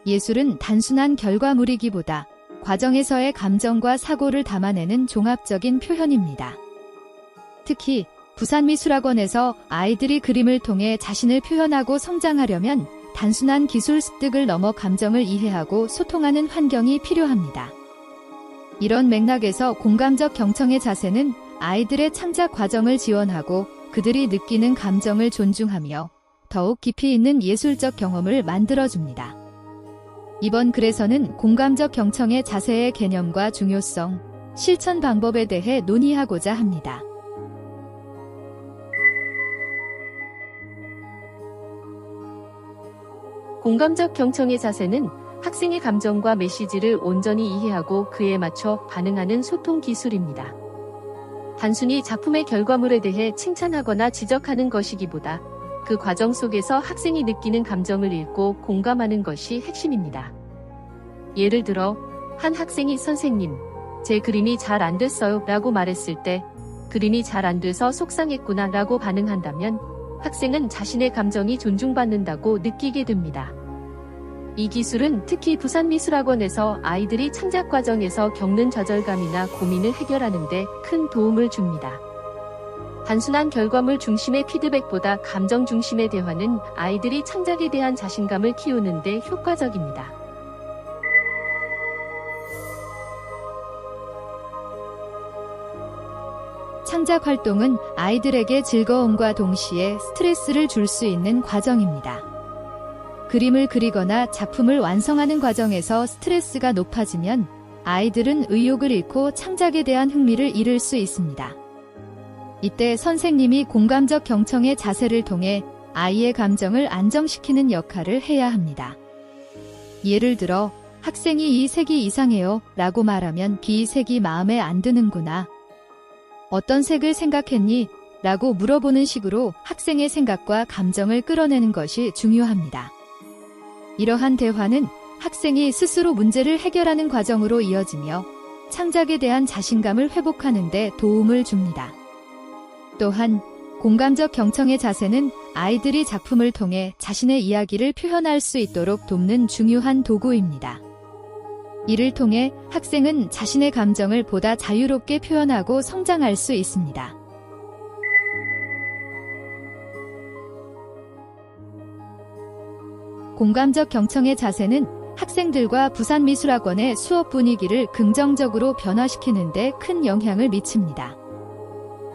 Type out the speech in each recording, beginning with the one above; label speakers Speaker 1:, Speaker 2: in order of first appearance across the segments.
Speaker 1: 예술은 단순한 결과물이기보다 과정에서의 감정과 사고를 담아내는 종합적인 표현입니다. 특히 부산미술학원에서 아이들이 그림을 통해 자신을 표현하고 성장하려면 단순한 기술 습득을 넘어 감정을 이해하고 소통하는 환경이 필요합니다. 이런 맥락에서 공감적 경청의 자세는 아이들의 창작 과정을 지원하고 그들이 느끼는 감정을 존중하며 더욱 깊이 있는 예술적 경험을 만들어줍니다. 이번 글에서는 공감적 경청의 자세의 개념과 중요성, 실천 방법에 대해 논의하고자 합니다.
Speaker 2: 공감적 경청의 자세는 학생의 감정과 메시지를 온전히 이해하고 그에 맞춰 반응하는 소통 기술입니다. 단순히 작품의 결과물에 대해 칭찬하거나 지적하는 것이기보다 그 과정 속에서 학생이 느끼는 감정을 읽고 공감하는 것이 핵심입니다. 예를 들어, 한 학생이 선생님, 제 그림이 잘 안 됐어요 라고 말했을 때 그림이 잘 안 돼서 속상했구나 라고 반응한다면 학생은 자신의 감정이 존중받는다고 느끼게 됩니다. 이 기술은 특히 부산미술학원에서 아이들이 창작 과정에서 겪는 좌절감이나 고민을 해결하는 데 큰 도움을 줍니다. 단순한 결과물 중심의 피드백보다 감정 중심의 대화는 아이들이 창작에 대한 자신감을 키우는 데 효과적입니다.
Speaker 1: 창작 활동은 아이들에게 즐거움과 동시에 스트레스를 줄 수 있는 과정입니다. 그림을 그리거나 작품을 완성하는 과정에서 스트레스가 높아지면 아이들은 의욕을 잃고 창작에 대한 흥미를 잃을 수 있습니다. 이때 선생님이 공감적 경청의 자세를 통해 아이의 감정을 안정시키는 역할을 해야 합니다. 예를 들어, 학생이 이 색이 이상해요 라고 말하면 이 색이 마음에 안 드는구나. 어떤 색을 생각했니? 라고 물어보는 식으로 학생의 생각과 감정을 끌어내는 것이 중요합니다. 이러한 대화는 학생이 스스로 문제를 해결하는 과정으로 이어지며 창작에 대한 자신감을 회복하는 데 도움을 줍니다. 또한 공감적 경청의 자세는 아이들이 작품을 통해 자신의 이야기를 표현할 수 있도록 돕는 중요한 도구입니다. 이를 통해 학생은 자신의 감정을 보다 자유롭게 표현하고 성장할 수 있습니다. 공감적 경청의 자세는 학생들과 부산미술학원의 수업 분위기를 긍정적으로 변화시키는 데 큰 영향을 미칩니다.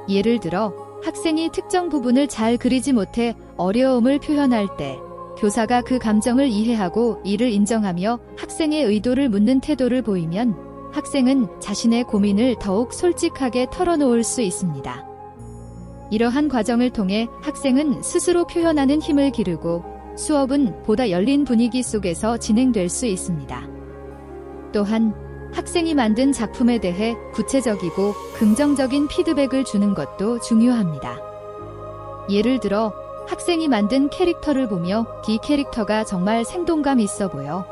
Speaker 1: 예를 들어, 학생이 특정 부분을 잘 그리지 못해 어려움을 표현할 때 교사가 그 감정을 이해하고 이를 인정하며 학생의 의도를 묻는 태도를 보이면 학생은 자신의 고민을 더욱 솔직하게 털어놓을 수 있습니다. 이러한 과정을 통해 학생은 스스로 표현하는 힘을 기르고 수업은 보다 열린 분위기 속에서 진행될 수 있습니다. 또한 학생이 만든 작품에 대해 구체적이고 긍정적인 피드백을 주는 것도 중요합니다. 예를 들어, 학생이 만든 캐릭터를 보며 이 캐릭터가 정말 생동감 있어 보여.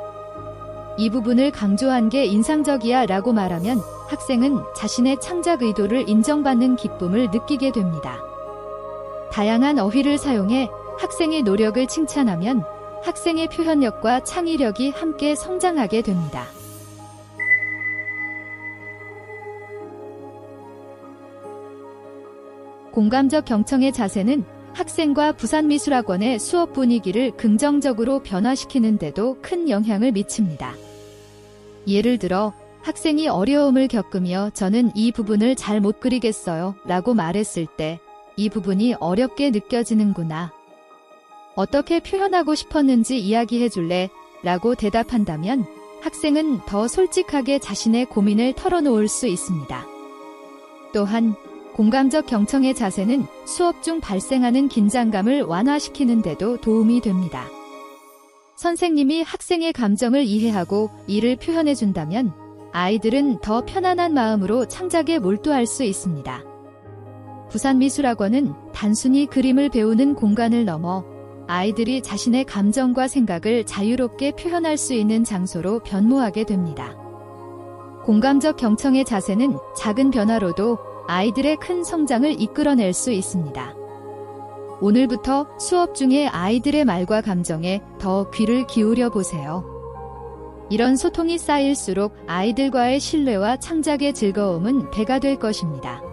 Speaker 1: 이 부분을 강조한 게 인상적이야 라고 말하면 학생은 자신의 창작 의도를 인정받는 기쁨을 느끼게 됩니다. 다양한 어휘를 사용해 학생의 노력을 칭찬하면 학생의 표현력과 창의력이 함께 성장하게 됩니다. 공감적 경청의 자세는 학생과 부산미술학원의 수업 분위기를 긍정적으로 변화시키는 데도 큰 영향을 미칩니다. 예를 들어, 학생이 어려움을 겪으며 저는 이 부분을 잘 못 그리겠어요 라고 말했을 때 이 부분이 어렵게 느껴지는구나. 어떻게 표현하고 싶었는지 이야기해 줄래? 라고 대답한다면 학생은 더 솔직하게 자신의 고민을 털어놓을 수 있습니다. 또한 공감적 경청의 자세는 수업 중 발생하는 긴장감을 완화시키는 데도 도움이 됩니다. 선생님이 학생의 감정을 이해하고 이를 표현해 준다면 아이들은 더 편안한 마음으로 창작에 몰두할 수 있습니다. 부산미술학원은 단순히 그림을 배우는 공간을 넘어 아이들이 자신의 감정과 생각을 자유롭게 표현할 수 있는 장소로 변모하게 됩니다. 공감적 경청의 자세는 작은 변화로도 아이들의 큰 성장을 이끌어낼 수 있습니다. 오늘부터 수업 중에 아이들의 말과 감정에 더 귀를 기울여 보세요. 이런 소통이 쌓일수록 아이들과의 신뢰와 창작의 즐거움은 배가 될 것입니다.